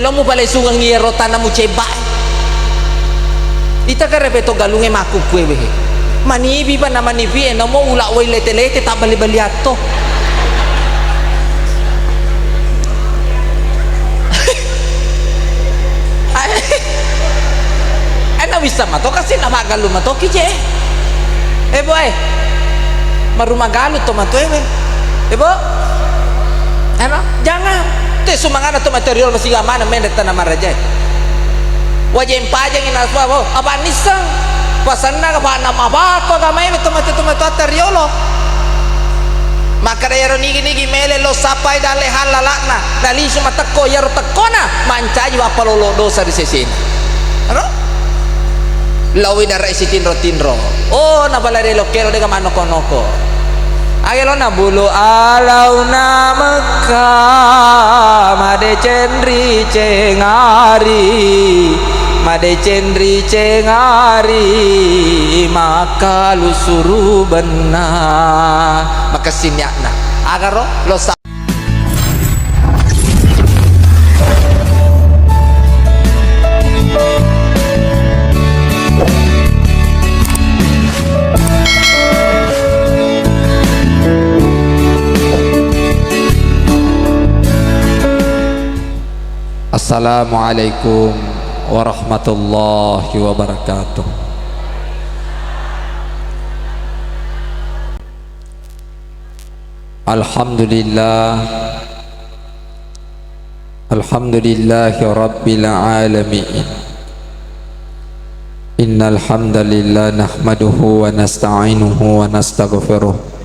lo mu pale sungang ngiro tanamu cebak ita ka repeto galunge maku kue wehe manibi pa na manibi no mo ula way lete-lete tak bali-bali ato na bisa mato kasi na magalu mato kije boy marumagalu to mato bo ano jangan te sumangana to material masih gamana mendet na maraja wajem pajang inaswa bo apa nisang pasanna ka pa na mabako gamay to material maka yaro nigi mele lo sapai dale halalakna dali suma takko yaro takkona mancaji wa palolo dosa di sesina ano lawi darai si tinro oh na balare lokero de kamano konoko agelo na bulu alau na Mekah made cendri cengari maka lu suruh benar maka sinyakna agaro lo Assalamualaikum warahmatullahi wabarakatuh. Alhamdulillahi rabbil alamin. Innal hamdalillah nahmaduhu wa nasta'inuhu wa nastaghfiruh.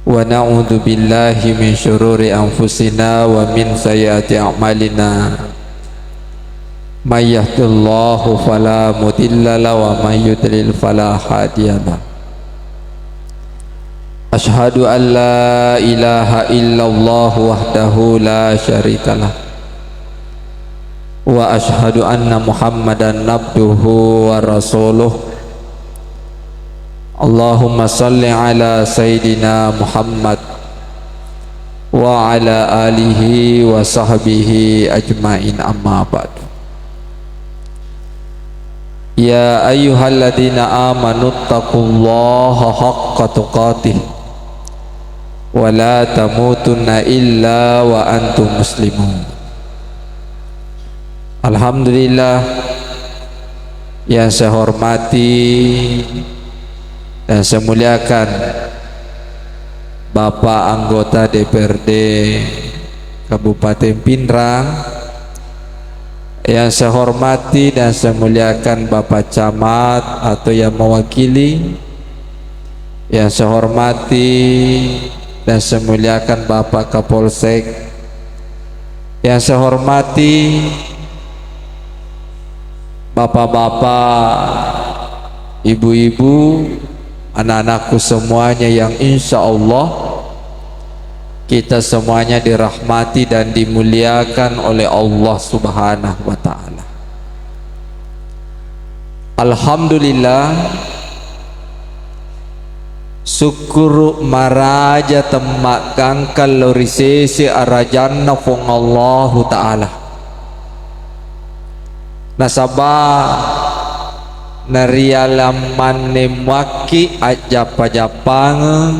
Wa na'udzu billahi min syururi anfusina wa min sayyiati a'malina may yahdihillahu fala mudilla lahu wa may yudlil fala hadiyalah. Asyhadu an la ilaha illallah wahdahu la syarikalah wa asyhadu anna muhammadan abduhu wa rasuluh. Allahumma salli ala Sayyidina Muhammad wa ala alihi wa sahbihi ajma'in amma ba'du. Ya ayyuhalladzina amanu taqullaha haqqa tuqatih wa la tamutunna illa wa antum muslimun. Alhamdulillah yang saya hormati dan saya muliakan Bapak anggota DPRD Kabupaten Pindrang, yang saya hormati dan saya muliakan Bapak Camat atau yang mewakili, yang saya hormati dan saya muliakan Bapak Kapolsek, yang saya hormati bapak-bapak, ibu-ibu, anak-anakku semuanya yang insya Allah kita semuanya dirahmati dan dimuliakan oleh Allah Subhanahu wa ta'ala. Alhamdulillah, syukur maraja temak gangkal lorisese arajanna fong Allah ta'ala nasabah narialaman nemwaki ajapa-japang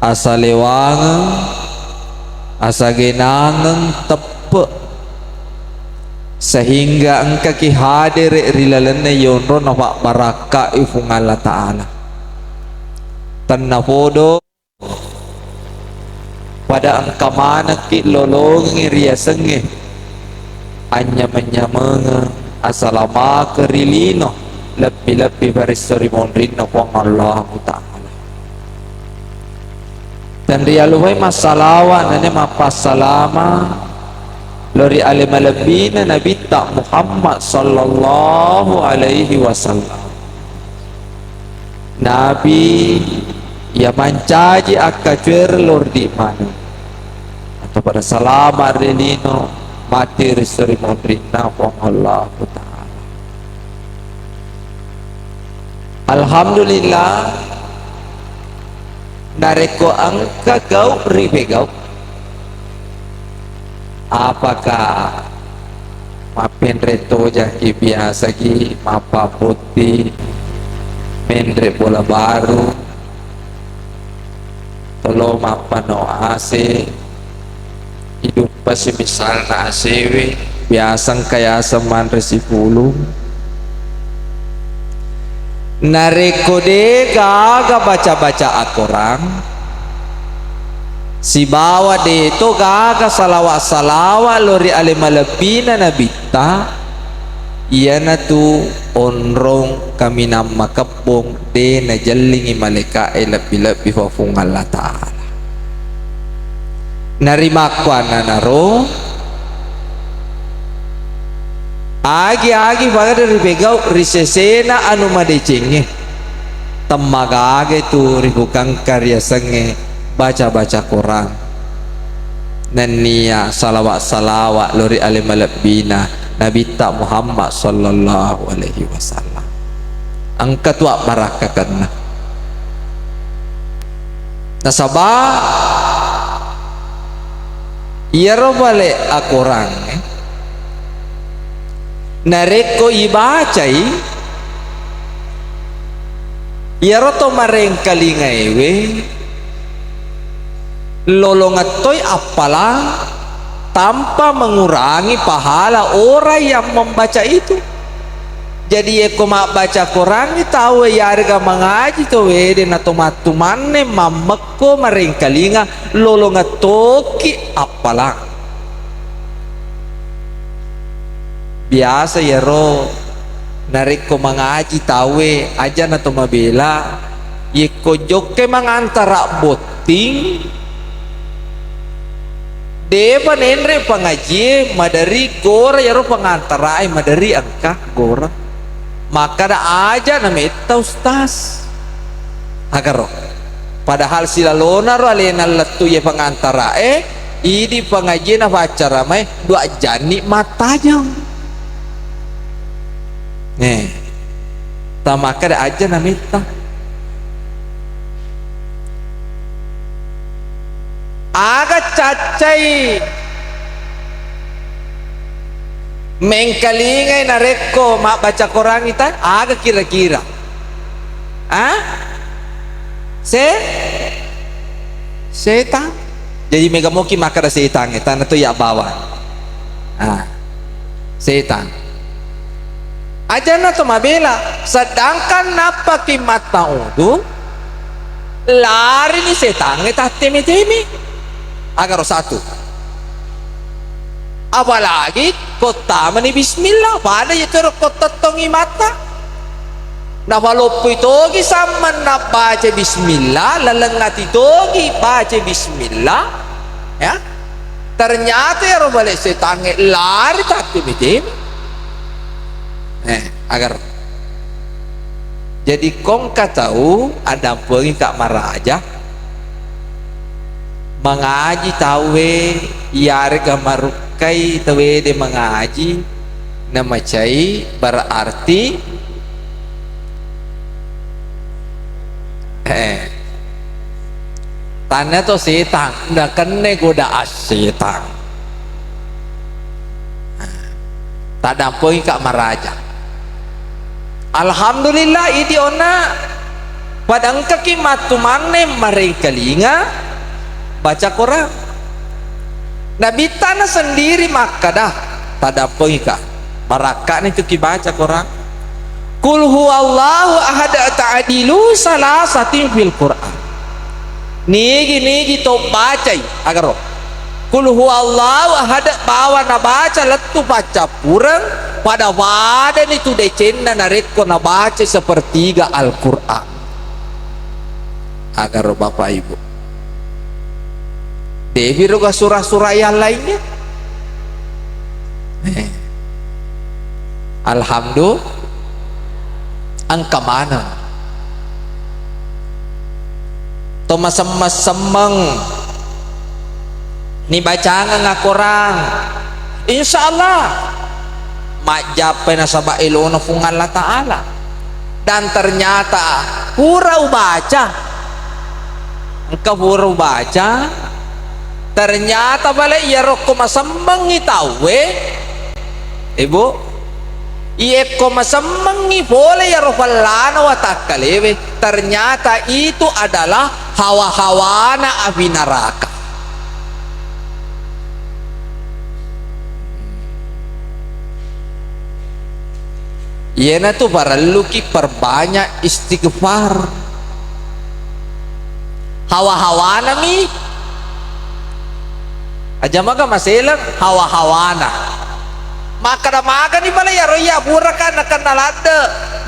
asalewang asagenang tepe sehingga engka ki hadir rilalana yonro nawa baraka ifung Allah ta'ala tanna podo pada engka mana ki lolongi riasenge anya menyameng asalama kerilino lebih-lebih barisori monrino pong Allah ta'ala dan rialuhai masalawa nane mapasalama lori alimalabina Nabi tak Muhammad sallallahu alaihi wasallam Nabi ya mancaji akacuer lor di mana atau pada salama relino mati risori monrina pong Allah ta'ala. Alhamdulillah nareko angka gau ribe gau apakah mapendre toja ki biasa ki mapa putih mendre bola baru tolo mapa no ase hidup pasti misal na asewe biasang kaya saman resipulu narekode gaga baca-baca Al-Quran si bawa de itu gaga salawat lori alimalabina nabita iya na tu onrong kami nama kepung de na jalingi malika labi-labi wafung Allah Ta'ala narimakwa na naro agi baga dari begau risesena anu madecenge temagage tu ribukang karya senge baca-baca Quran nania salawat lori alimalabina Nabi tak Muhammad sallallahu alaihi wasallam angkat wa barakakan nasabah iya robale Al-Quran nareko ibacai iya roto marengkali ngaiwe lolongatoy apalah tanpa mengurangi pahala orang yang membaca itu. Jadi eko mak baca Quran tahu ya harga mengaji to wede na tomatumane mameko marengkalinga lolongatoki apalah biasa ya ro nariko mengaji tawe aja na tumabela yeko joke mangantara boting depa nenre pengaji madari gora ya ro pengantara ay madari angka gora maka da aja na meta ustaz agar ro padahal silalona ro alena letu ya pengantara idi pengaji na pacara mai dua jani matanya tamaka da aja na meta agak cacai mengkalingai nareko mak baca Quran kita agak kira-kira setan jadi mega moki maka da setan itu ya bawa setan aja na tumabela sedangkan napa ki mata udu lari ni setan kita temi-temi agar satu apalagi kota mani bismillah pada itu kota tongi mata na walaupun togi sama na baca bismillah lalengati togi baca bismillah ya ternyata ya balik setan lari tak temi-temi agar jadi kong tahu ada pergi kak maraja mengaji tawe yarga marukai tawe de mengaji nama cai berarti tanya to setan ndak kene goda setan tak dampoi kak maraja alhamdulillah idi ona padang kaki matu mane marengkalinga baca Quran Nabi tanah sendiri maka dah tada poika baraka itu ki baca Quran kul huwallahu ahad ta'dilu salasatin fil Quran nigi to bacai agar kul huwallahu ahad bawa na baca letu baca purang pada wadah itu decenda nareko na baca sepertiga Al-Quran agar bapak ibu Devi roga surah-surah yang lainnya alhamdulillah angka mana Thomas semeng ni bacaan ngakorang insyaallah majape na sabah ilona fung Allah Ta'ala dan ternyata hurau baca engkau hurau baca ternyata balik iya roko masambangi tawe ibu iya ko masambangi boleh ya rofalana watakalewe, ternyata itu adalah hawa-hawana api neraka. Iya tuh perlu ki perbanyak istighfar. Hawa-hawana mi aja maka maselang hawa-hawana maka da maga ni bala ya roya burakan akan nalada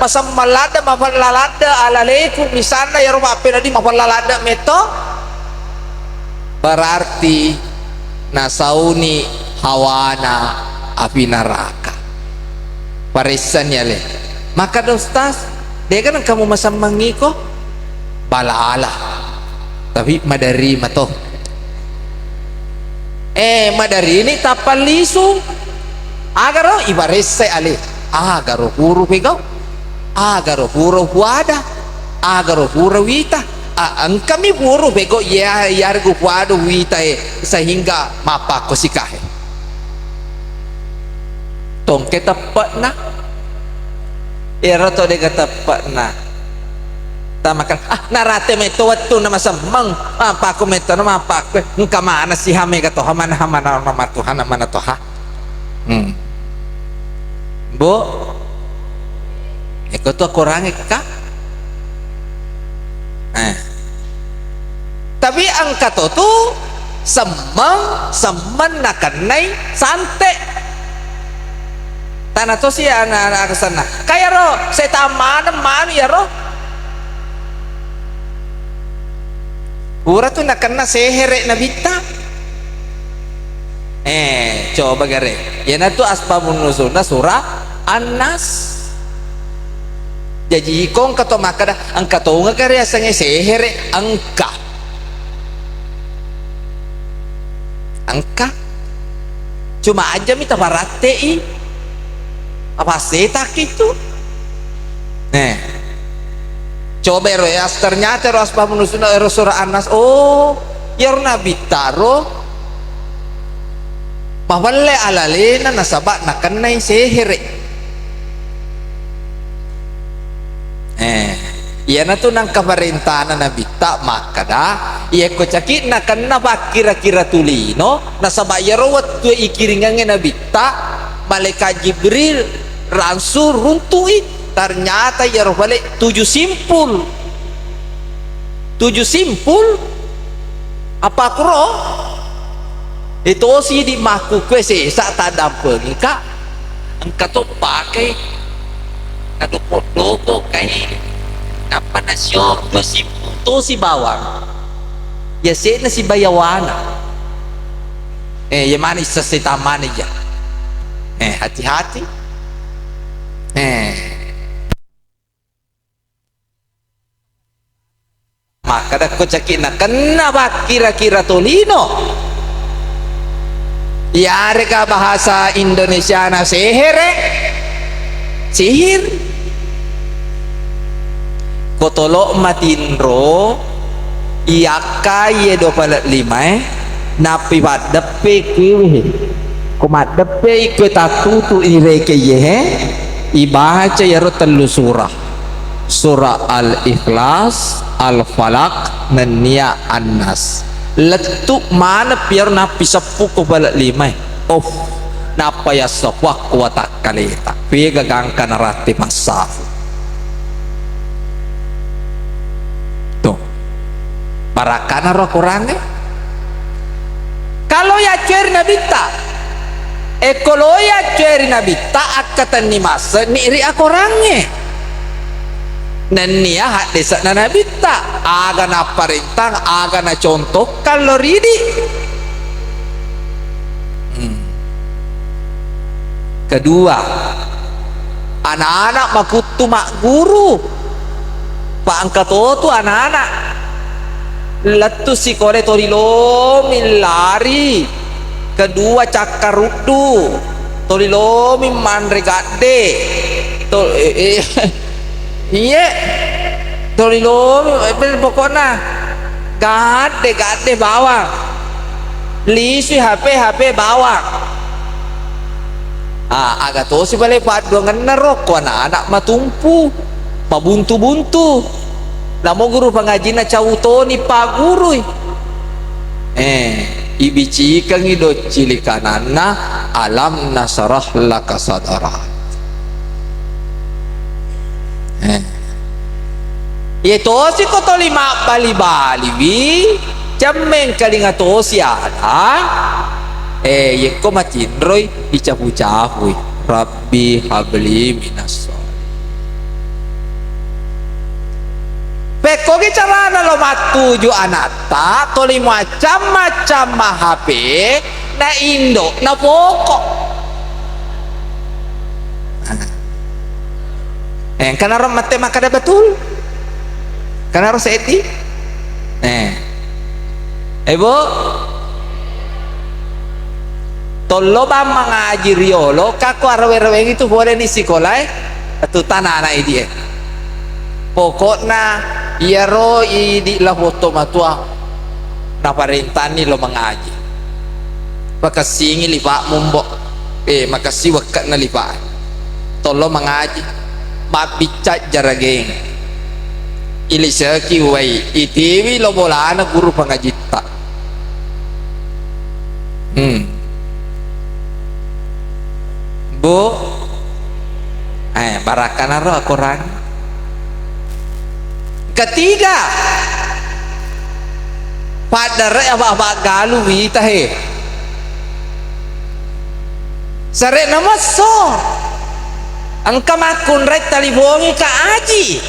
masam malada mafalalada alaleku misalnya ya roba pena di mafalalada meto berarti nasauni hawana api neraka parisan ya le maka dostas dia kan kamu masam mangiko bala-ala tapi madari mato madari ini tapal lisu agaro ibarese ale agaro puro pegaw agaro puro puada agaro puro wita ang kami puro pego ya yargo puado wita sehingga mapako sikahe tong ketapat na era to de ketapat na tamakan narate meto watu na masamang pako meto na mapako ngkamana si hame kato hamana hamana namatuhan namana to ha bu ikut tuh kurangnya kak tapi angka tuh semang nakanai santai tanah tuh sih anak kesana kayak roh saya taman mana ya roh pura tuh nakana sehere nabita coba gare ya natu asbabun nuzulna surah An-Nas jadi kong kato makada angka to nga kare asange sehere angka cuma aja minta barate apa setak itu coba ya ternyata asbabun nuzulna surah An-Nas oh ya nabi taro mawalle alalena nasabak nakanay sehere iya na to ng kamarintana na bita makada iya ko caki nakanna ba kira-kira tulino nasabak yarawat tuwa ikiringan na bita malaikat Jibril ransur runtui ternyata yarawale 7 simpul apa kuro itu sih di maku kue sih saat ada pengika engkau tuh pakai kado logo kayak apa nasio tuh si bawang ya sih nasi bayawana ya manis sesitaman aja hati-hati maka dah kau cakin nak kenapa kira-kira tolino ya reka bahasa Indonesia na sihir kotolo matindro iyaka ye 25 napi wadepe kiwi kumadepe ikwe tatutu ireke ye ibaca ya telu surah Al-Ikhlas Al-Falaq Nania An-Nas letuk mana biar napi sepuh ko bala 5 napa ya sawak watak kalita piga gangkan rati masaf tuh barakana roh kurangnya kalau ya ceri nabita kalau ya ceri nabita akatan ni masa ni iri akorangnya nania hak desa na nabita aga na parintang aga na contoh kalau ridi kedua anak-anak makutu mak guru pak angkat tu anak-anak letu si kore torilo milari kedua cakar rudu torilo mimandre gade iya torilo pokoknya gade bawang lisui HP bawang. Agak to si balik paduangan narok ko anak matumpu mabuntu-buntu namo guru pengaji na cauto ni pagurui ibici kang ido cilikanana alam nasarah laka sadara itu si koto lima bali-bali wi jameng kalinga to si ada yeko macindroy dicapu-capu Rabbi habli minas solihin peko carana lo matuju anata toli macam-macam HP na indo na pokok karena rom mate makada betul karena rom seti ibu tolo ba mengaji riolo kaku arawe-arawe itu boleh ni sekolah atau tanah anak dia pokoknya iya ro di lah foto matua na parentani lo mengaji makasingi lipa mumbok makasi wakat na lipa tolo mengaji mabicat jarageng ilisaki wai itiwi lo bola anak guru pengaji tak Bu barakan aro Quran ketiga padare apa galu wita he sare namaso angka makun rek talibongi ka aji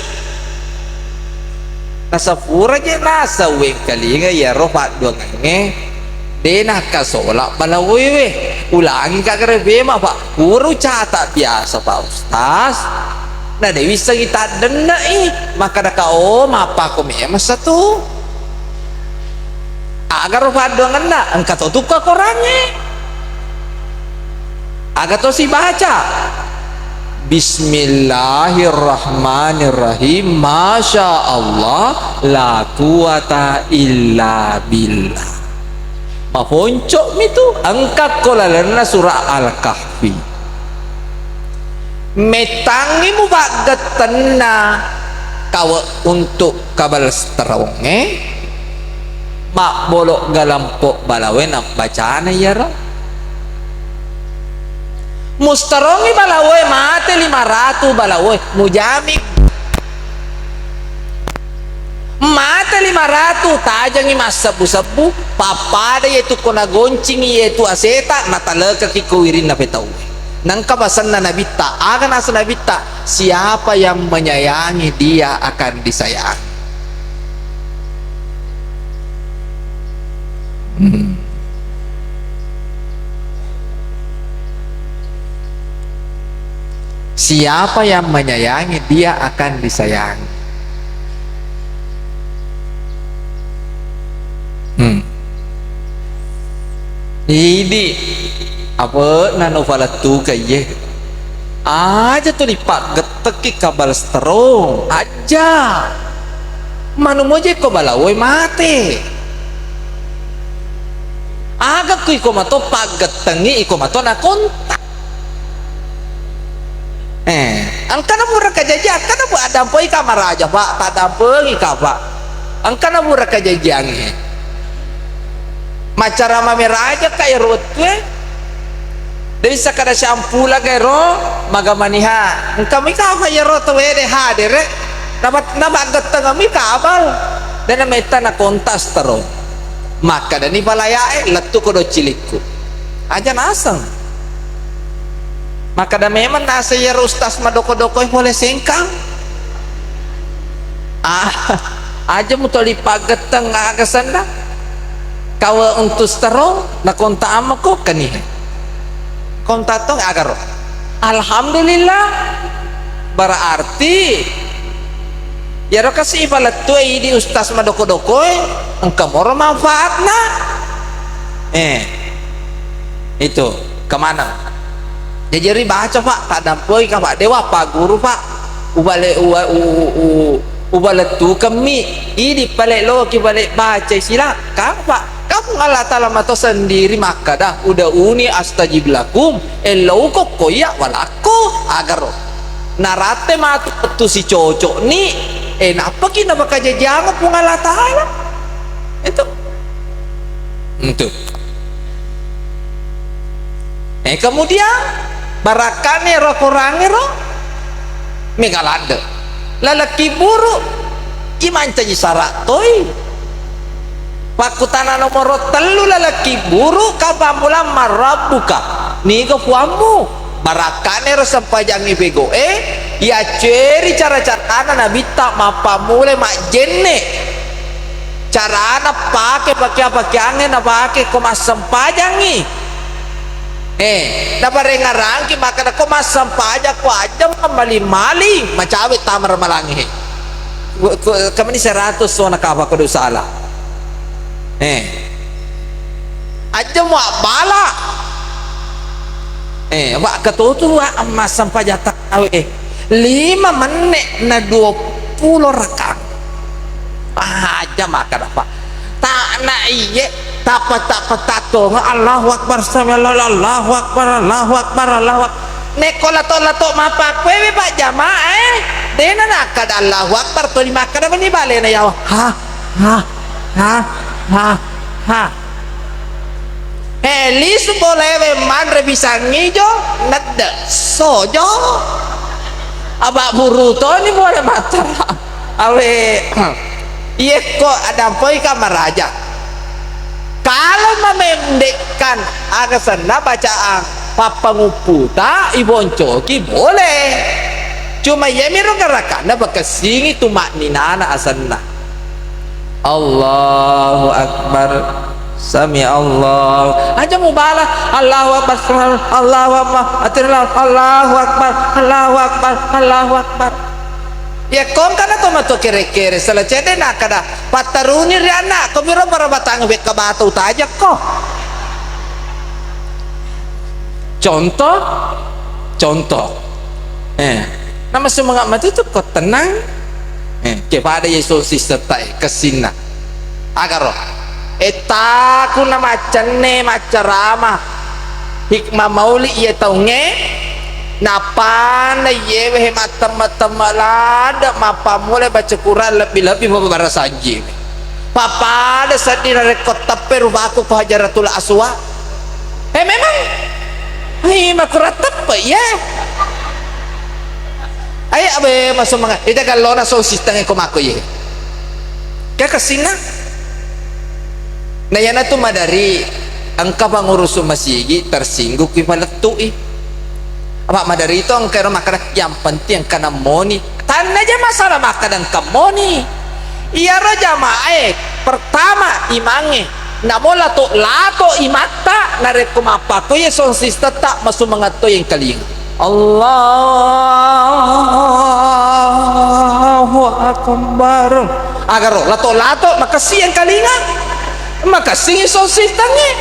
nasa pura je nasa weng kalinga ya roh dua nge denah kasola balawewe ulangi kagak bema pak guru catat biasa pak ustaz nah dewi kita denda maka dah kau apa kau memang satu agar paduangan nak angkat tutup ke korannya agar tu si baca Bismillahirrahmanirrahim Masya Allah la quwata illa billah maponcok itu angkat kolalana surah Al-Kahfi metangi mu bagatana kawa untuk kabal stronge mak bolok galampok balawen bacaan ya ra mustarongi balawe mate 500 balawe mujamik mata 500 tajangi mas sabu-sabu papada yaitu kona goncing yaitu aseta mata leka kikuwirin na petau nang kabasan na nabita akan asa nabita siapa yang menyayangi dia akan disayangi siapa yang menyayangi dia akan disayangi ini apa nano falatu kaye aja tuh dipak geteki kabal strong aja manu moje ko balawoi mate aga ku iko mato pagetengi iko mato na kontak angkana murah kajajak kana bu adampoi kamar aja pak tak dampengi ka pak angkana murah kajajangi macara mamera aja kayak rotwe dari sakada syampula kayak ro magamaniha kami kau kayak rotwe deh hadir dapat nabat geteng kami kabal dan meta na kontas terus maka dani balaya letu kodo cilikku aja nasang maka dah memang nasa ya ustaz madoko-doko boleh sengkang aja mutoli pageteng agak sanda kawa untuk stero na konta amako kanihe konta tong agar alhamdulillah berarti ya ro kasih ibalat tu di ustaz madoko-doko engkau moro manfaatna itu kemana jadi baca pak tak dampoi ka pak dewa pak guru pak ubale tu kami ini balik lo ki balik baca sila ka pak ka aku Allah Ta'ala mato sendiri maka dah udah uni astajib lakum elau kok koya walako agar narate matu si cocok ni napa kita bakal jajang pun Allah Ta'ala itu kemudian barakane roh kurangi roh megalade lalaki buruk iman caji syarat toy pakutana nomor telu lalaki buruk kapamula marabuka ni kepuamu barakane roh sampajangi bego ya ceri cara-cara nabi tak mapa mulai mak jenne cara anak pakai angin pakai komas sampajangi dapat rengarangki maka nak komas sampajak ku aja kembali mali macawit tamar malangi kami ni 100 so nakapa ko do salah aja mau bala wak ketutu wa emas sampajak tak tahu 5 menit na 20 rakang aja maka dapat tak na iye tak petato Allahu Akbar Allahu Akbar Allahu Akbar Allahu Akbar neko lato mapa kwewe pak jamaah dena nakad Allahu Akbar to lima kada ni bale na yaw ha elis boleh manre bisa ngijo nadda sojo abak buru to ni boleh mata awe iya kok ada poi kamar raja kalau memendekkan agasana bacaan papanguputa iboncoki boleh cuma ya miro karakana bakasingi tumak ninana asanna Allahu Akbar sami Allah aja mubala Allahu Akbar Allahu Akbar Allahu Akbar Allahu Akbar Allahu Akbar ya kong kana to mato kere-kere sala cede na kada pataruni ri anak ko biro para batang wet ka batu tajak ko contoh nama semangat mati itu kau tenang kepada Yesus sertai kesina agar ku nama cene macarama hikmah mauli ia tahu nge napa na yewe matem lada mapa mulai baca Quran lebih beberapa saji papa ada sedih rekod tapi rubaku ke Hajaratul Aswad memang makurat apa ya ay abe masuk mga ita kalau na so sistem ko mako ye kaya kasina na yan na madari ang kapangurus masigi tersinggung ki palatui apa madari itu ang kaya makana yang penting kana moni tan aja masalah makanan kamoni iya raja mae pertama imange namo lato imata narek kumapa ko yeson sista tak masuk mengato yang kaling Allahu Akbar agar lato makasih yang kalingan makasih yeson sista nge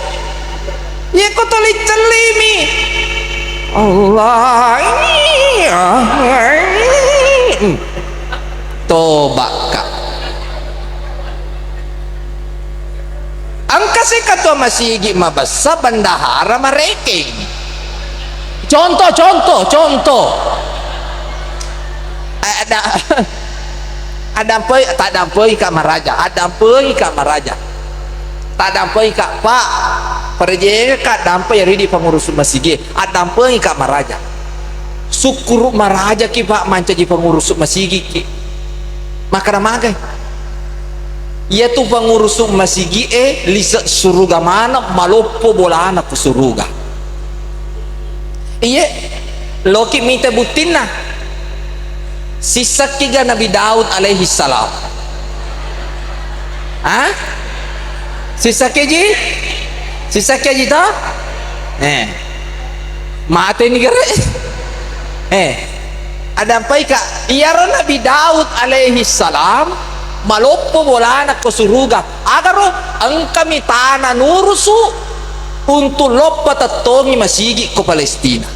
ye ko toli celimi Allah toba kak angka si katua masigi mabasa bandahara mareking contoh ada poi tak dampoi kak maraja ada poi kak maraja tak dampoi kak pak perjaya kak dampai di pengurus masigi ada poi kak maraja syukur maraja ki pak manca di pengurus masigi ki makana magai ia tu pengurus masigi lisa suruga mana malopo bola anak suruga iya loki minta butina sisa kiga Nabi Daud alaihi salam sisa keji ta mati ni gare ada apa ika iya Nabi Daud alaihi salam malopo bola anak suruga agar ang kami tanah nurusu untuk lopa tatongi masigi ko Palestina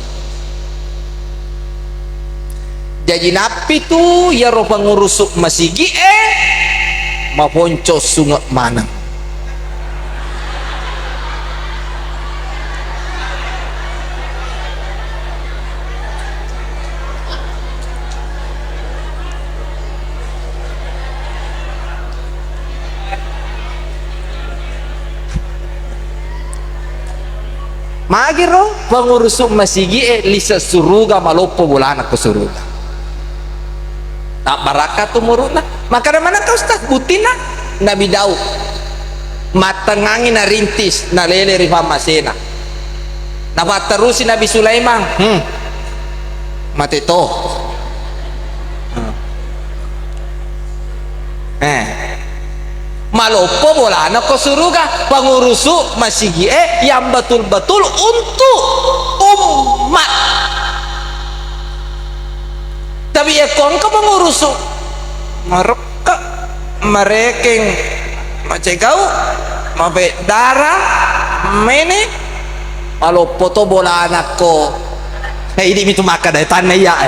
jadi napi tu ya ro pangurus masigi maponco sungat manang magiro pengurus masigi lisa suruga malopo bulana ko suruga tak barakat tumuruna maka mana kau ustaz butina Nabi Daud matangangi na rintis na lele rifa masena napatarusi Nabi Sulaiman matito malopo bolana ko suruga pengurusu masigi yang betul-betul untuk umat tapi ya kon ka pengurusu mereka merekeng macegau mabe darah mene malopo to bolana ko ini bitu makan dari tanah ya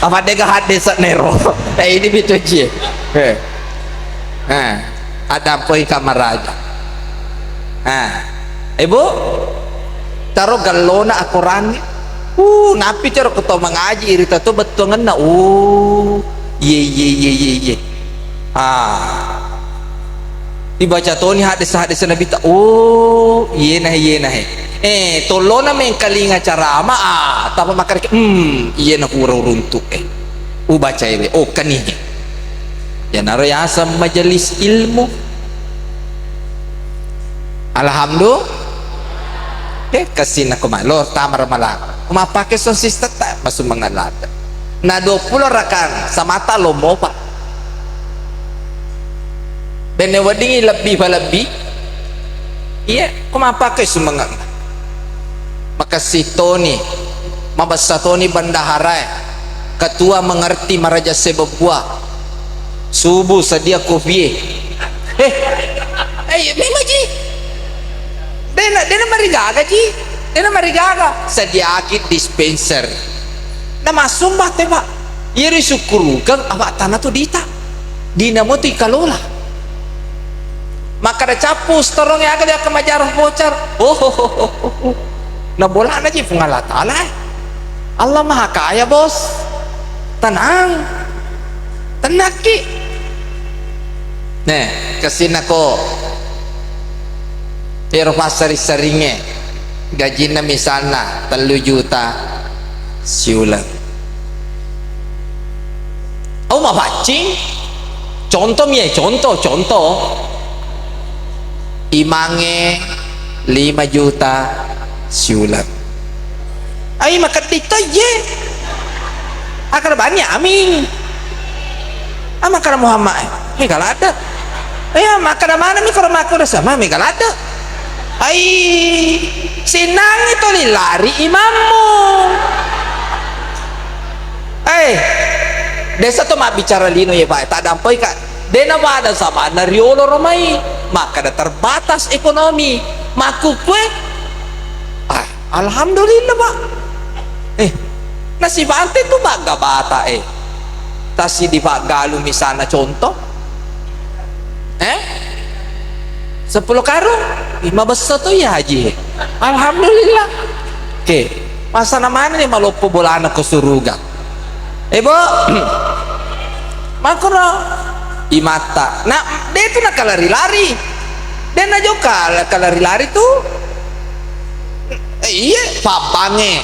apa dega hade sa nero ini bitu je ada poin kamaraja ibu taruh galona akurani napi cara ketua mengaji irita tuh betul ngena ye dibaca tuh nih hadis Nabi tak ye nah tolona mengkalinga cara ama tapi makar iya nak urang runtuk baca ini kaninya ya narayasa majelis ilmu alhamdulillah kasih nak malor tamar malang kumapake son sister tak masuk mengalata na 20 rakan samata lomo pak bene wadingi lebih iya kumapake sumangat maka si Tony mabasa Tony Bandahara ketua mengerti maraja sebabua subuh sedia kopi memang ji dena marigaga ji dena marigaga sediakit dispenser nama sumbah teba iri syukurukan awak tanah tu dita dinamo ti kalola maka ada capus torong yang agak dia kemajarah bocor nah bola aja pengalatala Allah maha kaya bos tenang ki kesini ko Eropa sering-seringnya gajinya misalnya 3 juta siulan mau pacing contoh imange 5 juta siulan ayo maka dito ye akar banyak amin makana Muhammad kalau ada makana mana mi kalau maku udah sama mi kalau ada sinang itu lari imammu desa tuh mak bicara lino ya pak tak dampai kak dena ada sama nariolo romai maka ada terbatas ekonomi maku kue alhamdulillah pak nasi bante tuh baga bata tasi di pak galu misalnya contoh 10 karung 5 besar tuh ya haji alhamdulillah masa namanya nih malopo bola anak ke suruga ibu makro imata nah dia tuh nak lari-lari dan juga lari-lari tuh iya papange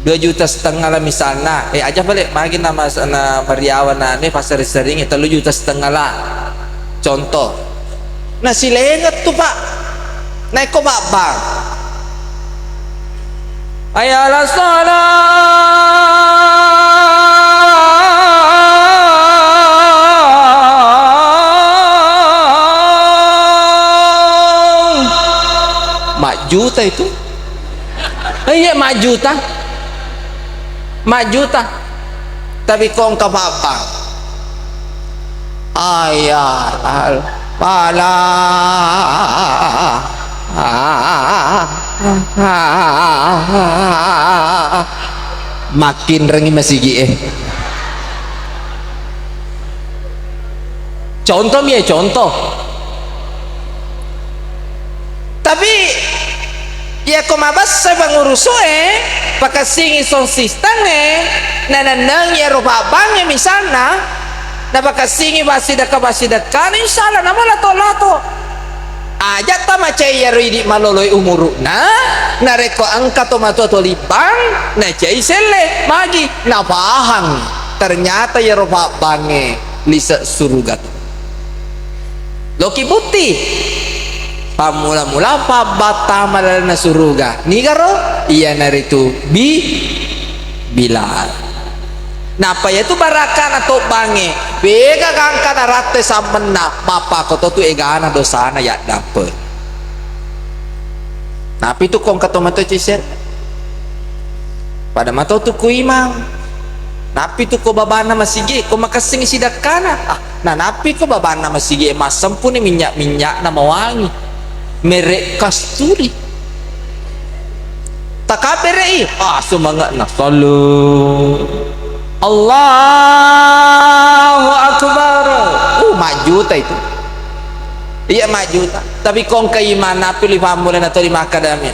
2,5 juta lah misalnya aja balik makin nama Mariawan nih pasar sering 3,5 juta lah contoh nah si lenget tuh pak naik kok bang ayalah salat 4 juta itu iya 4 juta tapi kong kapapang ayat al-pala makin rengi masigi contoh tapi ya kumabas sa panguruso pakai singi son sistang nananang ya rupa bang misalnya na pakai singi basidaka insyaallah nama lato aja ta macai ya ridi maloloi umuruna nareko angka tomato to libang na cai sele magi na pahang ternyata ya roba bange lisa surugat loki bukti pamula-mula pa bata malana suruga nigaro iya naritu bilal napa ya tu barakan atau bange bega kangka narate samena bapa ko tu egana dosana ya dapet napi tu kong katomato ciser pada matau tu kuimang napi tu ko babana masigi ko makasing sidakana nah napi ko babana masigi masam pun minyak na mawangi merek kasturi takabere semangat na salu Allahu Akbar maju ta itu iya maju ta tapi kong keiman pilih pamulan atau di makadamia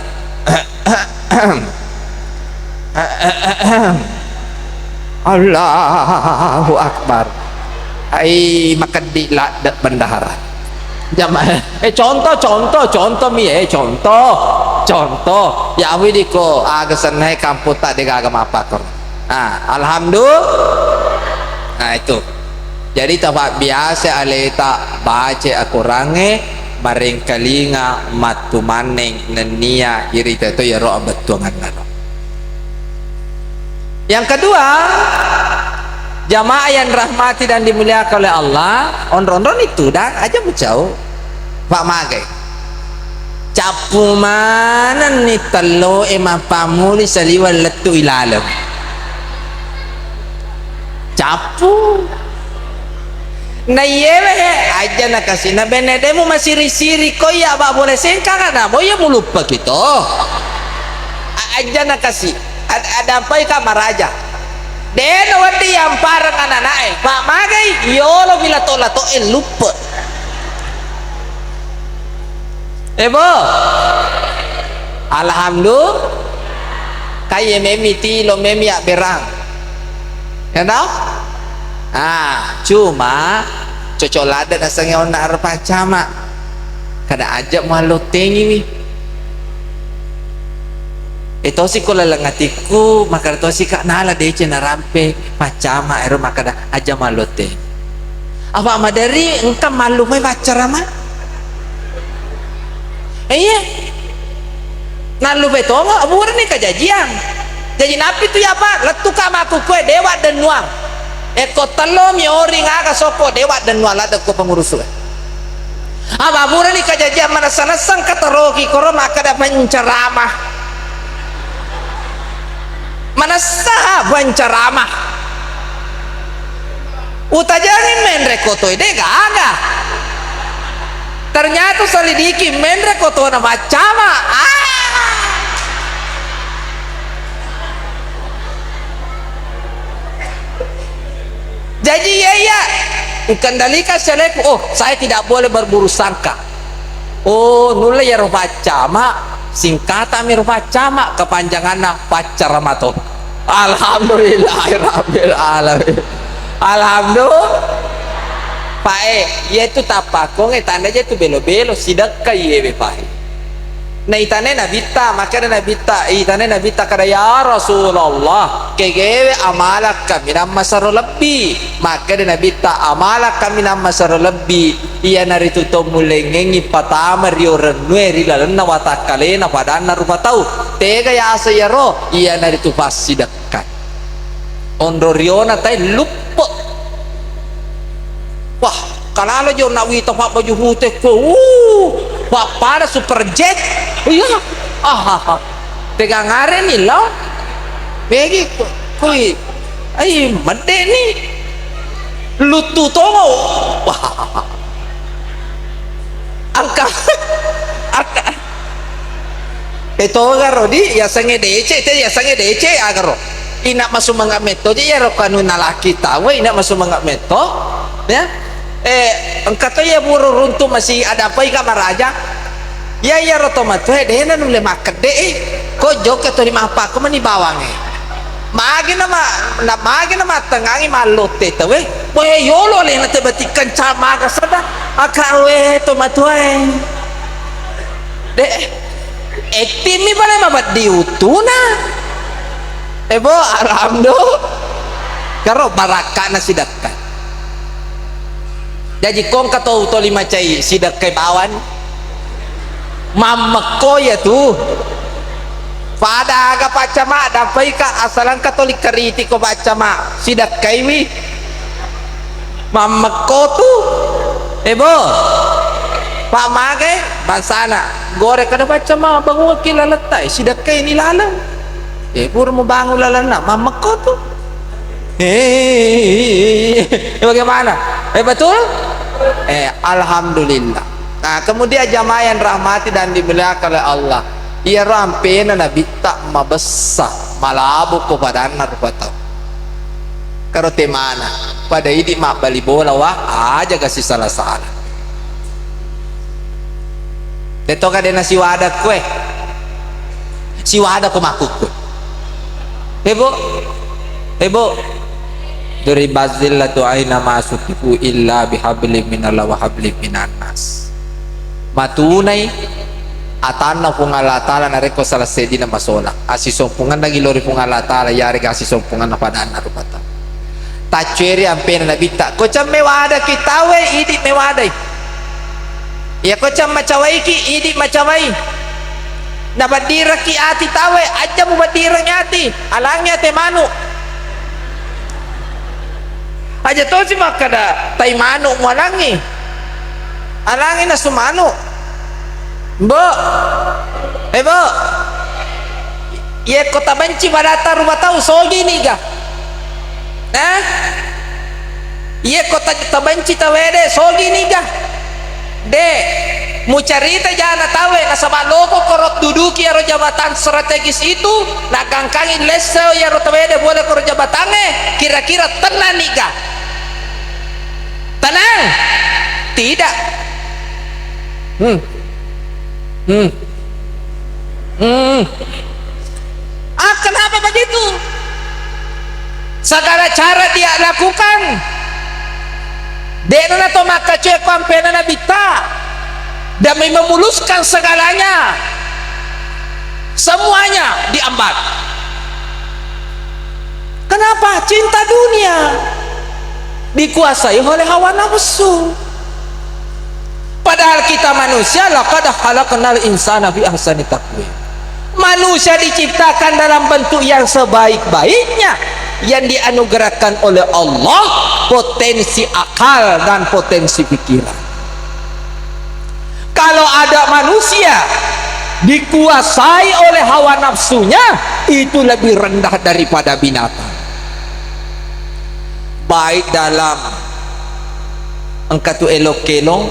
Allahu Akbar ai makadi la bendahara contoh mi contoh ya widiko agasan hai kampus tak degagam apa kor alhamdulillah nah itu jadi tapak biasa aleta baca akurange maring kalinga matu maneng nenia irita itu ya roh betuangan naro. Yang kedua jamaah yang rahmati dan dimuliakan oleh Allah on-ron itu dan aja menjauh Pak Mage capu mana nih telo emang pamuli saliwal letu ilalam capu na yewe aja na kasi na benedemu masiri-siri ko ya ba boleh sengka kana mo ya mulupa gitu aja na kasi ada apa ka maraja deno wati yang parang anak Pak Magai yolo bila lato lupa ebo alhamdulillah kaya memi tilo memi ya berang ya tau cuma cocok lada nasangnya ona arpa cama kada ajak malu tengi nih itu sih kalau langatiku maka itu sih kak nala deh cina rampe pacama ero maka dah aja malu teh apa madari engkau malu mai pacar ama iya nalu beto nggak abur nih kajajian jadi napi tuh ya pak letu kamaku kue dewa dan nuang eko telo miori ngaga soko dewa dan nuang ada ko pengurus apa abur nih kajajian mana sana sang kata roki koro maka dah penceramah mana sah bancaramah utajangin menrekoto ide gaga ternyata salidiki menrekoto na macama jadi ya kendalikan seleku saya tidak boleh berburu sangka nula ya roh macama singkatan mir pacama kepanjangan pacar mato alhamdulillahirabbil alamin alhamdulillah pae yaitu tapakong tanda aja tu belo-belo sidak kaye pae na itane nabita maka nabita itane nabita kada ya Rasulullah kegewe amalak kami nama saro lebih maka nabita amalak kami nama saro lebih iya naritu to mulengengi patama rio renue rilalan na watakalena padana rupa tau tega ya asayaro iya naritu pasti dekat ondo riona tai lupa wah kalau jo nak wita pak baju putih pak pada super jet iya tegang ngare nih lo begi kui ay mede nih lutu tongo wah angka itu garo di ya sange DC itu ya sange DC agaro ina masuk mangga meto je ya rokanu nalaki tahu ina masuk mangga meto ya engkau ya buru runtuh masih ada apa ika maraja ya rotomat deh na nule maket deh kok joket to di apa ko mani bawange magi nama tengangi malote to yolo le na tebatikan cama ka sada akar we to matue deh ektim pala mabat diutuna ebo alhamdulillah karo baraka na sidakkan jadi kong katau to lima cai sidak kay bawan mamako ya tuh pada aga pacama dapai ka asalan katolik kariti ko pacama sidak kay wi mamako tuh ebo pak mage basana gore kada pacama bangun kilalatai sidak kay nilalang pur mo bangun lalana mamako tuh bagaimana betul alhamdulillah. Nah kemudian jamaah yang rahmati dan dimuliakan oleh Allah ia rampena nabi tak mabessa malabu ko pada anar patau karo temana pada idi mak bali bola wah aja kasih salah detoka dena si wadak kue si wadak ko makuk kue hebo dari bazillatu aina masukiku illa bihablim minallah wa hablim minan nas matunay atana kung alatala na reko salah sedi na masola asisompungan lagi lori kung alatala yari ka asisompungan na padaan na rupata tachueri ang pena na bita kocham mewada kitawe idi mewadai ya kocham macawai ki idi macawai na badira ki ati tawe aja mo badira nyati alangnya te manu aja to si makada tay manu mo alangi na sumano bo ye kota banci badata rumah tahu sogi nih ga ye kota tabanci tawede sogi nih ga de mu carita jana tawe na sama loko korot duduki aro jabatan strategis itu na kangkangin leso ya ro tawede boleh korot jabatannya kira-kira tenang nih ga tenang tidak kenapa begitu segala cara dia lakukan dena to maka cuek kampena na bita demi memuluskan segalanya semuanya diambat kenapa cinta dunia dikuasai oleh hawa nafsu padahal kita manusia laqad khalaqnal insana fi ahsani taqwim manusia diciptakan dalam bentuk yang sebaik-baiknya yang dianugerahkan oleh Allah potensi akal dan potensi pikiran kalau ada manusia dikuasai oleh hawa nafsunya itu lebih rendah daripada binatang baik dalam engkau elok kelong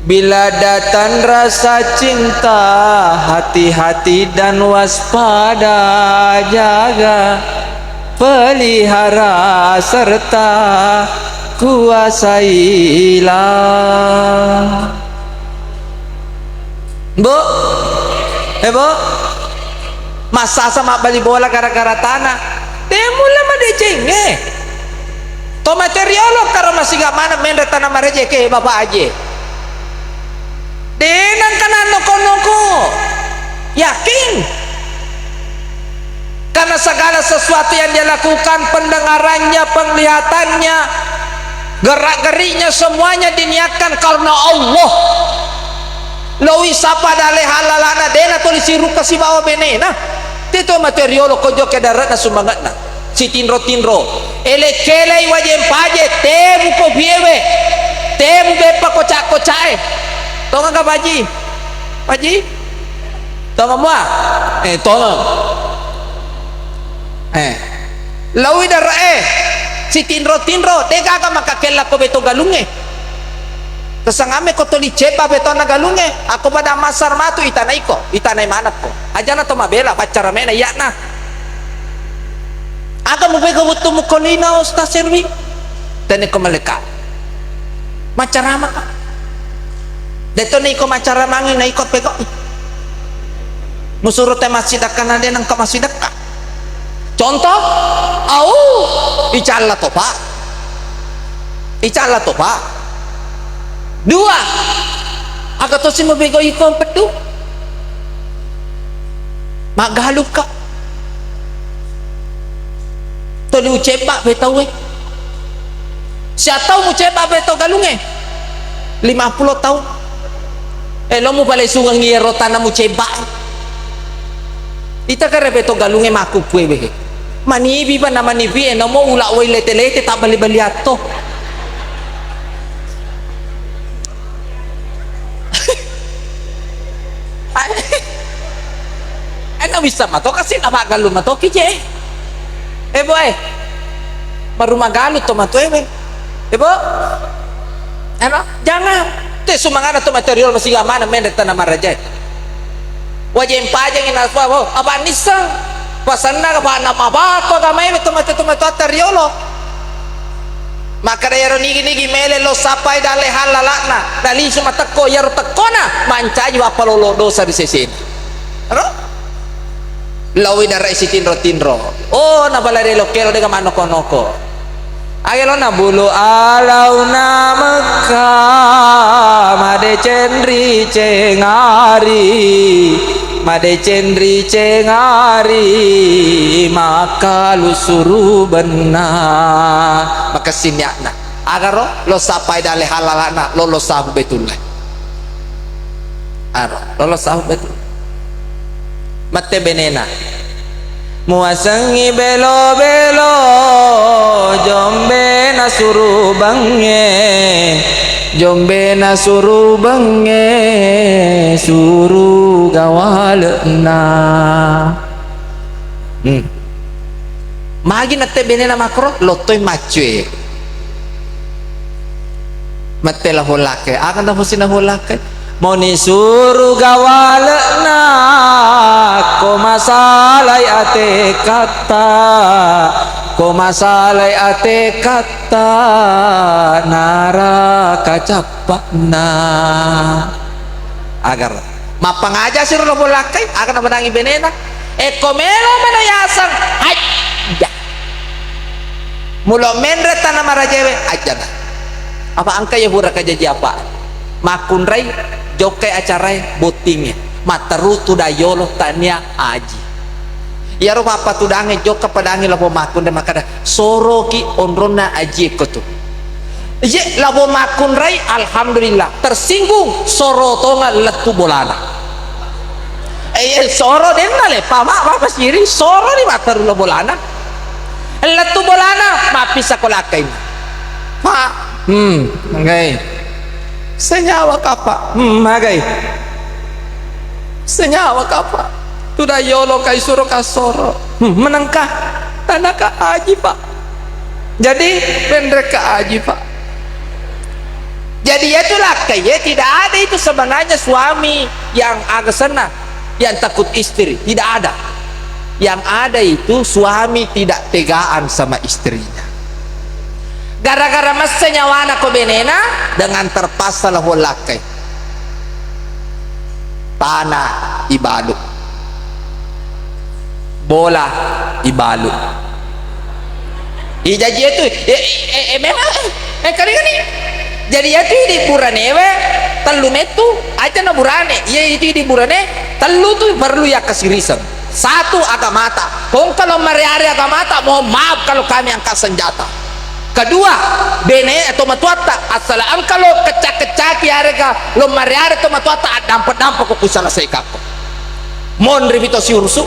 bila datang rasa cinta hati-hati dan waspada jaga pelihara serta kuasailah bu masa sama bali bola gara-gara tanah temula madejenge to materialo karo masih gak mana mendre tanah marejeke bapak aja denang kanan noko-noko yakin karena segala sesuatu yang dia lakukan pendengarannya penglihatannya gerak-geriknya semuanya diniatkan karena Allah lawi sapa dale halalana dena tulisi ruka si bawa benena tito materialo kojo ke darat na sumangat na si tinro ele kelei wajem paje temu ko biewe temu bepa kocak-kocae tonga ka paji tonga mua tonga lawi dara si tinro dega ka makakela ko beto galunge kasangame ko toli cepa beto na galunge ako pada masar matu itanay manat ko aja na to mabela pacara mena ya na aga mo bega wutu mo kolina usta servi tane ko maleka macarama ka deto na iko macaramangin na ikot pego musurut te masjidak kana den ang kamasidak ka contoh icalla to pak dua agak to si mabego ikon pedu magalup ka to li ucepa betau siya tahu mo cepa betau galung 50 tahun lo mo balay sungang ngiyero tanah mo cepa ita ka rebeto galung maku kwe manibi pa na manibi no mo ula way lete-lete ta bali-bali ato ano bisa mato kasi namagalo mato kije boy marumagalo to mato bo ano jangan te sumangana to material masih mana meneta na maraja wajah pajang inaswa bo apa nisang pasanna ka na mabato ka may to material maka dayaro nigi mele lo sapai dale halalana dali sumatakko yaro takona mancaji wapalolo dosa di sesin ano lawi dara isi tinro oh nabalare lo kero dengan manoko-noko agelo na bulu alau na Mekah made cendri cengari maka lu suruh benar maka sinyakna agar lo sapai dale halalana lo sahu betul lo sahu betul mate benena muasangi belo jombe na suruh bange suruh gawalena magi nate benena makro lotoy macue mate la holake akan ta fusina holake mau ni suruh gawalena ko masalai ate kata naraka capakna agar mapang aja sih lo bolakai akan menangi benena komelo manayasan aja mulo menre tanah marajewe aja nah apa angka ya hura kajaji apa makunrai jokai acarai botingnya materu tudayolo tania aji ya ro apa tudange joka padange labo makun dan makada soroki onrona aji kotu ye labo makun rai alhamdulillah tersinggung sorotonga letu bolana soro denna le pama apa siri soro ni materu labo bolana letu bolana mapisa kolakai pa ngai senyawa kapa magai senyawa kapa tuda yolo kai suro kasoro menangkah tanah ka aji pak jadi pendek ka aji pak jadi itulah kayak tidak ada itu sebenarnya suami yang agak senang yang takut istri tidak ada yang ada itu suami tidak tegaan sama istrinya gara-gara mas senyawana ko benena dengan terpaksa lah holakai tanah ibalu bola ibalu ijaji itu memang kali jadi itu di buranewe telu metu aja na burane iya itu di burane telu tuh perlu ya kesirisan satu agamata kong kalau mariari agamata mohon maaf kalau kami angkat senjata kedua bene atau matuata asalaan kalau kecak-kecak ya reka lo mariari atau matuata dampak-dampak ko kusala sa ikako mon ribito si ursu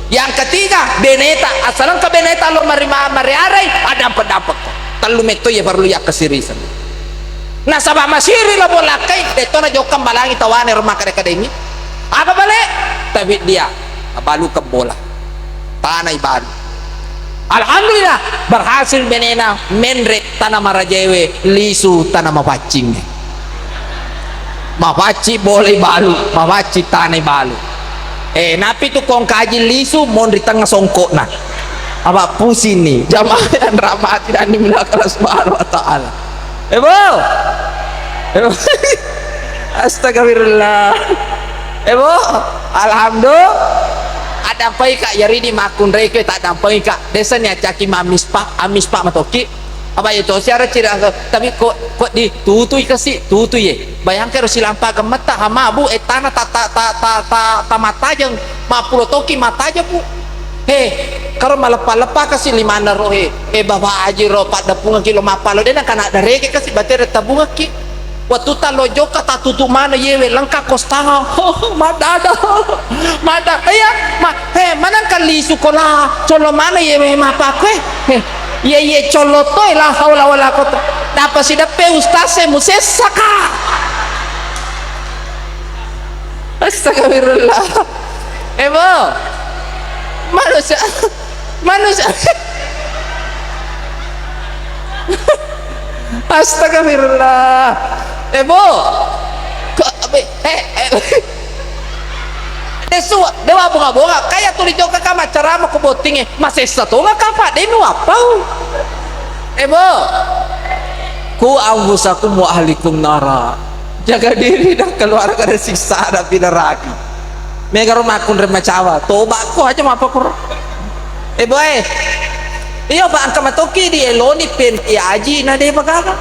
yang ketiga beneta asalan ka beneta lo mariari dampak-dampak ko telu meto ya perlu ya kesirisan nah sabah masiri lo bolakai deto na jokam balangi tawane rumah kadek-kadek ini apa balik tapi dia balu ke bola tanah balu alhamdulillah berhasil benena menre tanah marajewe lisu tanah mapacing mapaci boleh balu mapaci tanah balu napi tu kong kaji lisu mon di tengah songkok nah apa pusing nih jamaah yang rahmat dan dimilakala subhanahu wa ta'ala astagfirullah alhamdulillah dampai kak yari di makun reke tak dampai kak desanya caki amis pak matoki apa itu siara cira tapi kok ditutui kasih tutui ye bayangkan silampa gemeta hama bu tanah ta mata jeng mapulo toki mata aja bu kalau malepa kasih limana roh bawa aji roh pada punga kilo mapalo dia nak kena dareke kasih bater tabunga ki waktu talo joka tak tutup mana yewe lengkap kostanga madada iya mana kali sukola colo mana yewe mapakwe ye colo toy la haula wala quwata dapat si dape ustase musesaka astagfirullah bo manusia astagfirullah bo Desu, dewa bunga kayak tulis joka kama cara mau kebotingnya masih satu nggak kapak denu apa bo ku anfusakum wa ahlikum nara jaga diri dan keluarga dari siksa api neraka mega rumakun remacawa toba ku aja apa kur bo iya pak angka matoki di eloni pen aji na deh bagaga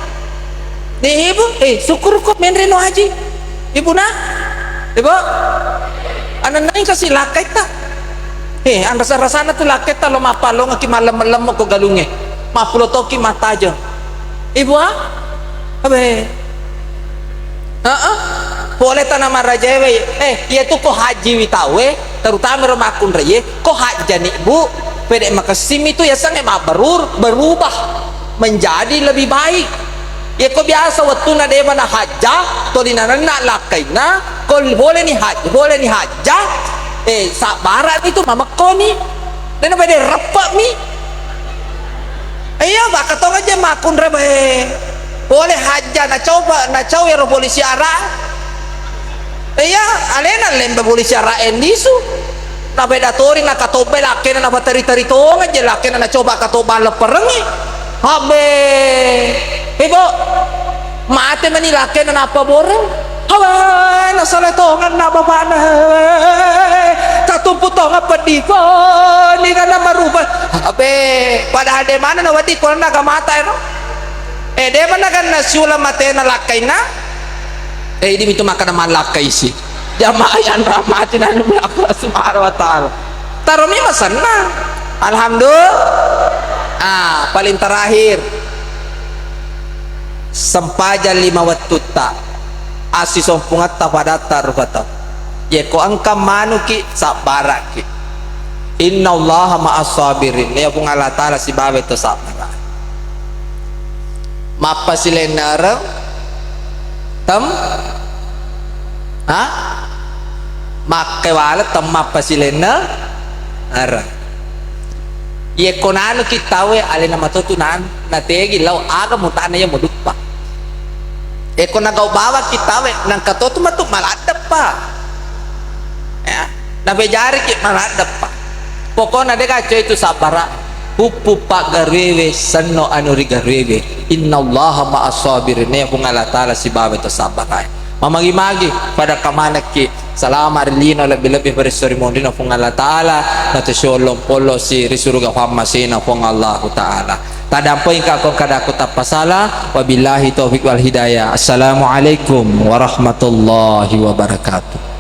deh ibu syukur kok menreno haji ibu na ibu anak naing kasih lakai tak anda sarasana tuh lakai tak lo mapalo ngaki malam-malam mo ko galunge mapulo toki mata aja ibu abe boleh tanah marajewe iya tuh kok haji witawe terutama romakun reye kok haji nih bu pede makasim itu ya sange berubah menjadi lebih baik ya kok biasa waktu na deba na hajjah to di na lakai na kol boleh nih hajjah sabaran itu mama koni dan apa dia rapat mi iya baka tong aja makun rebe boleh hajjah na coba ya polisi arah iya alena lemba polisi arah endisu na bedatori na katobe laki na batari-tari tong aja laki na coba katoba leperengi habe ibu mati menilaki na apa boreng hawai nasalah tongan na bapak na tatumpu tongan pedipo ni kana marubah abe padahal de mana na wadi ko na gamata no de mana kan nasula mate na lakay na di mito makan na malakay si jamayan rahmatin anu Allah subhanahu wa ta'ala taromi masanna alhamdulillah paling terakhir sempaja 5 waktu tak asis sompungat pada tarufata ya ko angka manuki sabaraki inna allaha ma'as sabirin ya pun Allah ta'ala si babe to sabar mapa silenara tam makewala tam mapa silena ara ye konano kitawe ale na matutunan nategi law aga mutana ya mudupa kona kau bawa kitawe nang katoto matuk maladap pa ya nabejari ki maladap pa pokona deka coy itu sabara pupu pak garwewe sanno anuri garwewe innallaha ma'as sabirin ya kung Allah ta'ala si babe to sabaray mamagi-magi pada kamanak ki salama rilino lebih-lebih berisuri mondino kung Allah ta'ala na to syolong polo si risuruga famasina kung Allah ta'ala tadampo ingka kung kadako tapasala wabillahi taufiq wal hidayah assalamualaikum warahmatullahi wabarakatuh.